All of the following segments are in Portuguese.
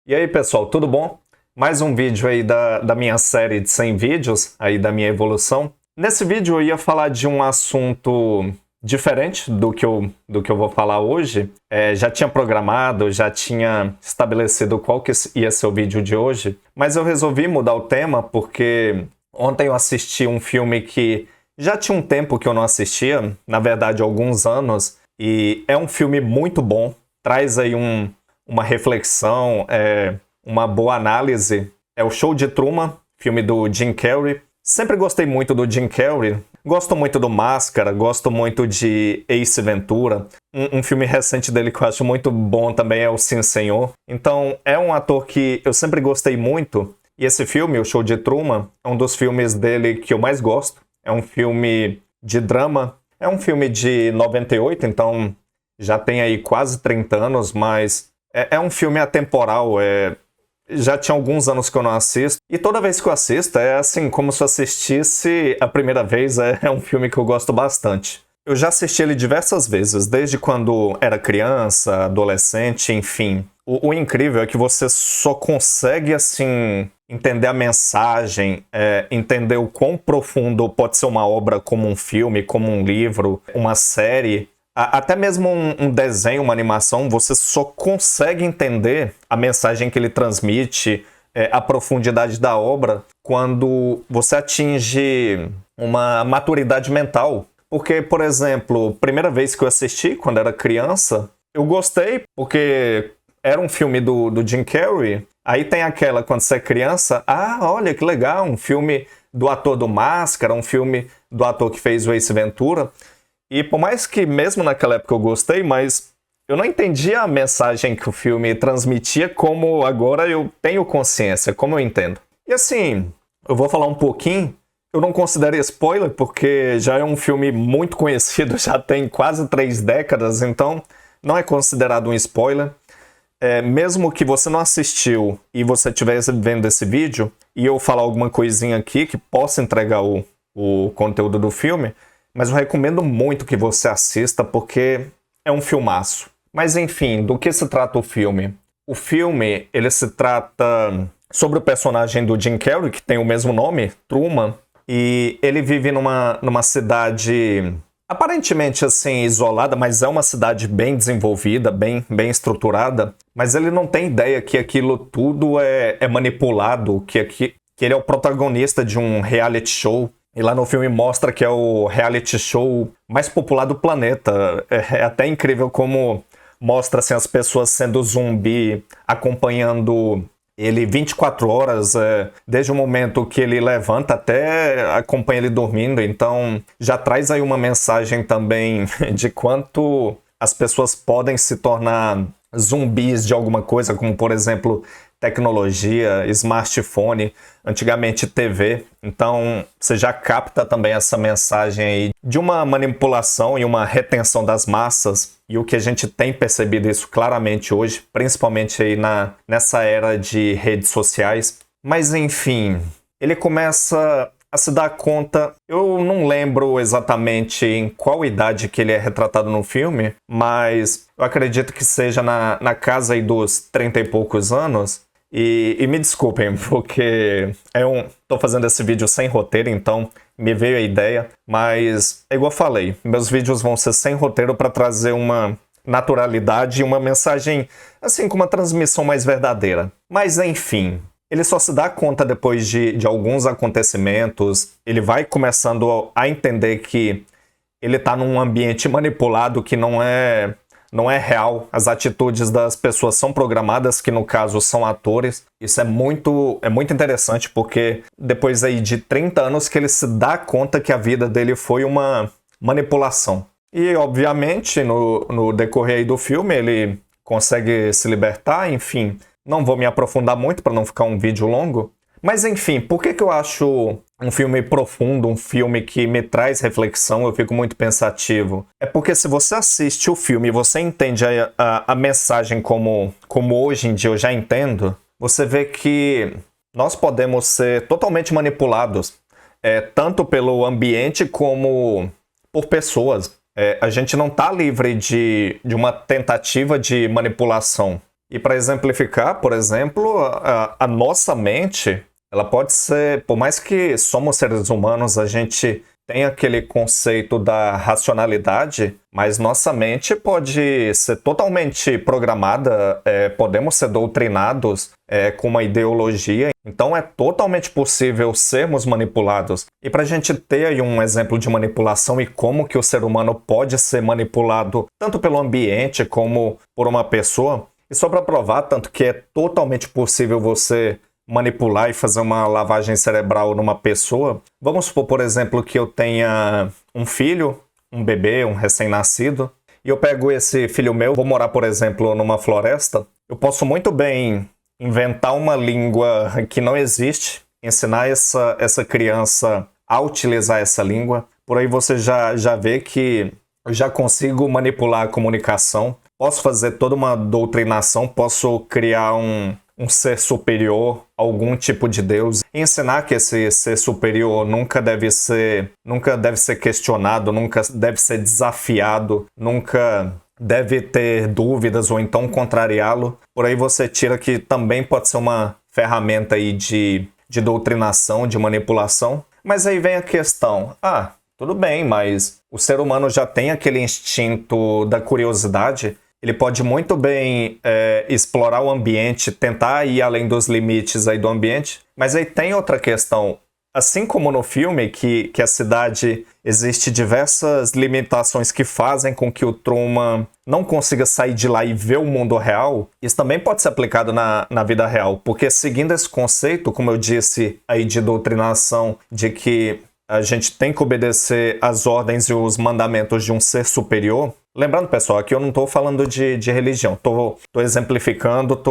E aí, pessoal, tudo bom? Mais um vídeo aí da minha série de 100 vídeos, aí da minha evolução. Nesse vídeo eu ia falar de um assunto diferente do que eu vou falar hoje. Já tinha programado, já tinha estabelecido qual que ia ser o vídeo de hoje, mas eu resolvi mudar o tema porque ontem eu assisti um filme que já tinha um tempo que eu não assistia, na verdade alguns anos, e é um filme muito bom, traz aí uma reflexão, uma boa análise. É o Show de Truman, filme do Jim Carrey. Sempre gostei muito do Jim Carrey. Gosto muito do Máscara, gosto muito de Ace Ventura. Um filme recente dele que eu acho muito bom também é o Sim Senhor. Então, é um ator que eu sempre gostei muito. E esse filme, o Show de Truman, é um dos filmes dele que eu mais gosto. É um filme de drama. É um filme de 98, então já tem aí quase 30 anos, mas é um filme atemporal, já tinha alguns anos que eu não assisto, e toda vez que eu assisto é assim, como se eu assistisse a primeira vez, é um filme que eu gosto bastante. Eu já assisti ele diversas vezes, desde quando era criança, adolescente, enfim. O incrível é que você só consegue, assim, entender a mensagem, entender o quão profundo pode ser uma obra como um filme, como um livro, uma série. Até mesmo um desenho, uma animação, você só consegue entender a mensagem que ele transmite, a profundidade da obra, quando você atinge uma maturidade mental. Porque, por exemplo, primeira vez que eu assisti, quando era criança, eu gostei, porque era um filme do Jim Carrey. Aí tem aquela, quando você é criança, olha que legal, um filme do ator do Máscara, um filme do ator que fez o Ace Ventura. E por mais que mesmo naquela época eu gostei, mas eu não entendia a mensagem que o filme transmitia como agora eu tenho consciência, como eu entendo. E assim, eu vou falar um pouquinho, eu não considero spoiler porque já é um filme muito conhecido, já tem quase 3 décadas, então não é considerado um spoiler. Mesmo que você não assistiu e você estivesse vendo esse vídeo, e eu falar alguma coisinha aqui que possa entregar o conteúdo do filme, mas eu recomendo muito que você assista porque é um filmaço. Mas enfim, do que se trata o filme? O filme, ele se trata sobre o personagem do Jim Carrey, que tem o mesmo nome, Truman, e ele vive numa cidade aparentemente assim isolada, mas é uma cidade bem desenvolvida, bem estruturada, mas ele não tem ideia que aquilo tudo é manipulado, que ele é o protagonista de um reality show. E lá no filme mostra que é o reality show mais popular do planeta. É até incrível como mostra assim, as pessoas sendo zumbi, acompanhando ele 24 horas, desde o momento que ele levanta até acompanha ele dormindo. Então já traz aí uma mensagem também de quanto as pessoas podem se tornar zumbis de alguma coisa, como por exemplo tecnologia, smartphone, antigamente TV. Então você já capta também essa mensagem aí de uma manipulação e uma retenção das massas, e o que a gente tem percebido isso claramente hoje, principalmente aí nessa era de redes sociais. Mas enfim, ele começa a se dar conta, eu não lembro exatamente em qual idade que ele é retratado no filme, mas eu acredito que seja na casa aí dos 30 e poucos anos. E me desculpem, porque tô fazendo esse vídeo sem roteiro, então me veio a ideia, mas é igual eu falei, meus vídeos vão ser sem roteiro para trazer uma naturalidade e uma mensagem, assim, com uma transmissão mais verdadeira. Mas enfim, ele só se dá conta depois de alguns acontecimentos, ele vai começando a entender que ele está num ambiente manipulado que não é real. As atitudes das pessoas são programadas, que no caso são atores. Isso é muito interessante, porque depois aí de 30 anos que ele se dá conta que a vida dele foi uma manipulação. E obviamente no decorrer aí do filme ele consegue se libertar, enfim. Não vou me aprofundar muito para não ficar um vídeo longo. Mas enfim, por que eu acho um filme profundo, um filme que me traz reflexão, eu fico muito pensativo? É porque se você assiste o filme e você entende a mensagem como hoje em dia eu já entendo, você vê que nós podemos ser totalmente manipulados, tanto pelo ambiente como por pessoas. A gente não está livre de uma tentativa de manipulação. E para exemplificar, por exemplo, a nossa mente, ela pode ser, por mais que somos seres humanos, a gente tem aquele conceito da racionalidade, mas nossa mente pode ser totalmente programada, podemos ser doutrinados com uma ideologia, então é totalmente possível sermos manipulados. E para a gente ter aí um exemplo de manipulação e como que o ser humano pode ser manipulado tanto pelo ambiente como por uma pessoa, e só para provar tanto que é totalmente possível você manipular e fazer uma lavagem cerebral numa pessoa. Vamos supor, por exemplo, que eu tenha um filho, um bebê, um recém-nascido, e eu pego esse filho meu, vou morar, por exemplo, numa floresta. Eu posso muito bem inventar uma língua que não existe, ensinar essa criança a utilizar essa língua. Por aí você já vê que eu já consigo manipular a comunicação. Posso fazer toda uma doutrinação, posso criar um ser superior, algum tipo de Deus, e ensinar que esse ser superior nunca deve ser questionado, nunca deve ser desafiado, nunca deve ter dúvidas ou então contrariá-lo. Por aí você tira que também pode ser uma ferramenta aí de doutrinação, de manipulação. Mas aí vem a questão, tudo bem, mas o ser humano já tem aquele instinto da curiosidade. Ele pode muito bem explorar o ambiente, tentar ir além dos limites aí do ambiente. Mas aí tem outra questão. Assim como no filme, que a cidade existe diversas limitações que fazem com que o Truman não consiga sair de lá e ver o mundo real, isso também pode ser aplicado na vida real. Porque seguindo esse conceito, como eu disse aí de doutrinação, de que a gente tem que obedecer às ordens e os mandamentos de um ser superior. Lembrando, pessoal, aqui eu não estou falando de religião, estou exemplificando,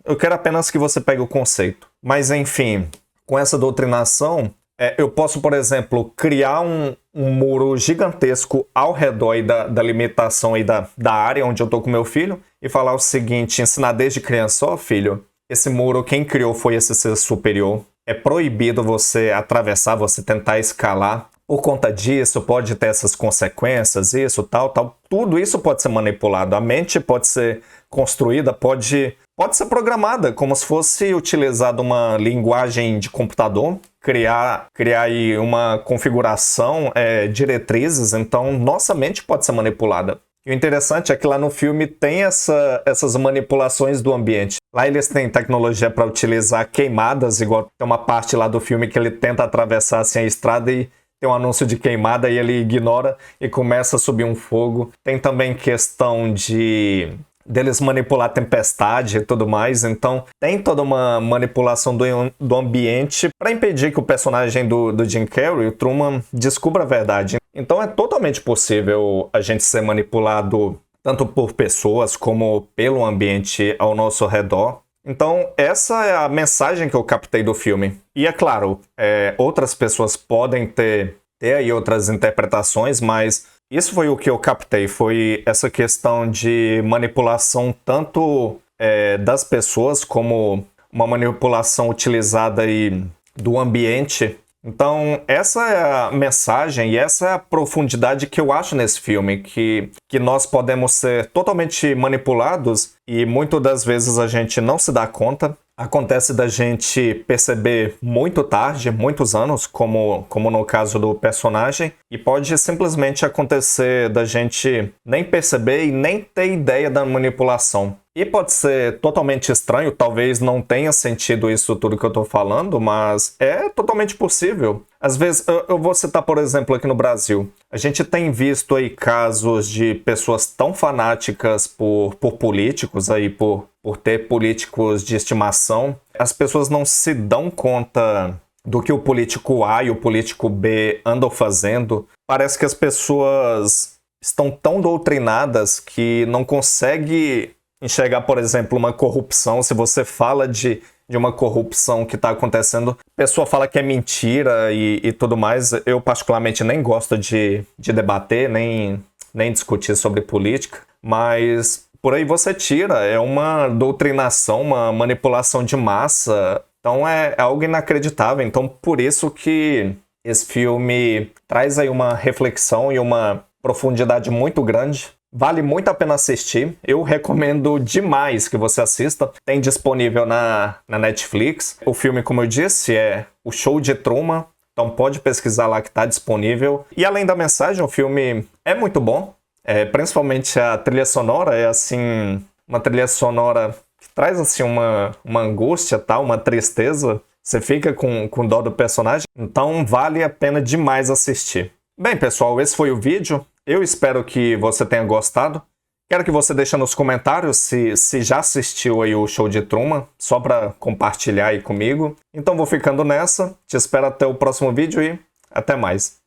eu quero apenas que você pegue o conceito. Mas, enfim, com essa doutrinação, eu posso, por exemplo, criar um muro gigantesco ao redor aí da limitação aí da área onde eu estou com meu filho e falar o seguinte, ensinar desde criança, filho, esse muro quem criou foi esse ser superior. É proibido você atravessar, você tentar escalar. Por conta disso, pode ter essas consequências, isso, tal. Tudo isso pode ser manipulado. A mente pode ser construída, pode ser programada, como se fosse utilizada uma linguagem de computador, criar aí uma configuração, diretrizes. Então, nossa mente pode ser manipulada. E o interessante é que lá no filme tem essas manipulações do ambiente. Lá eles têm tecnologia para utilizar queimadas, igual tem uma parte lá do filme que ele tenta atravessar assim, a estrada e tem um anúncio de queimada e ele ignora e começa a subir um fogo. Tem também questão deles manipular a tempestade e tudo mais, então tem toda uma manipulação do ambiente para impedir que o personagem do Jim Carrey, o Truman, descubra a verdade. Então é totalmente possível a gente ser manipulado tanto por pessoas como pelo ambiente ao nosso redor. Então essa é a mensagem que eu captei do filme. E é claro, outras pessoas podem ter aí outras interpretações, mas isso foi o que eu captei, foi essa questão de manipulação tanto das pessoas como uma manipulação utilizada aí do ambiente. Então essa é a mensagem e essa é a profundidade que eu acho nesse filme, que nós podemos ser totalmente manipulados e muitas das vezes a gente não se dá conta. Acontece da gente perceber muito tarde, muitos anos, como no caso do personagem, e pode simplesmente acontecer da gente nem perceber e nem ter ideia da manipulação. E pode ser totalmente estranho, talvez não tenha sentido isso tudo que eu tô falando, mas é totalmente possível. Às vezes, eu vou citar, por exemplo, aqui no Brasil. A gente tem visto aí casos de pessoas tão fanáticas por políticos, aí, por ter políticos de estimação. As pessoas não se dão conta do que o político A e o político B andam fazendo. Parece que as pessoas estão tão doutrinadas que não conseguem enxergar, por exemplo, uma corrupção. Se você fala de uma corrupção que está acontecendo, a pessoa fala que é mentira e tudo mais. Eu, particularmente, nem gosto de debater, nem discutir sobre política, mas por aí você tira, é uma doutrinação, uma manipulação de massa, então é algo inacreditável. Então, por isso que esse filme traz aí uma reflexão e uma profundidade muito grande. Vale muito a pena assistir. Eu recomendo demais que você assista. Tem disponível na Netflix. O filme, como eu disse, é O Show de Truman. Então pode pesquisar lá que está disponível. E além da mensagem, o filme é muito bom. Principalmente a trilha sonora é assim, uma trilha sonora que traz assim uma angústia, tal, uma tristeza. Você fica com dó do personagem. Então vale a pena demais assistir. Bem, pessoal, esse foi o vídeo. Eu espero que você tenha gostado. Quero que você deixe nos comentários se já assistiu aí o Show de Truman, só para compartilhar aí comigo. Então vou ficando nessa. Te espero até o próximo vídeo e até mais.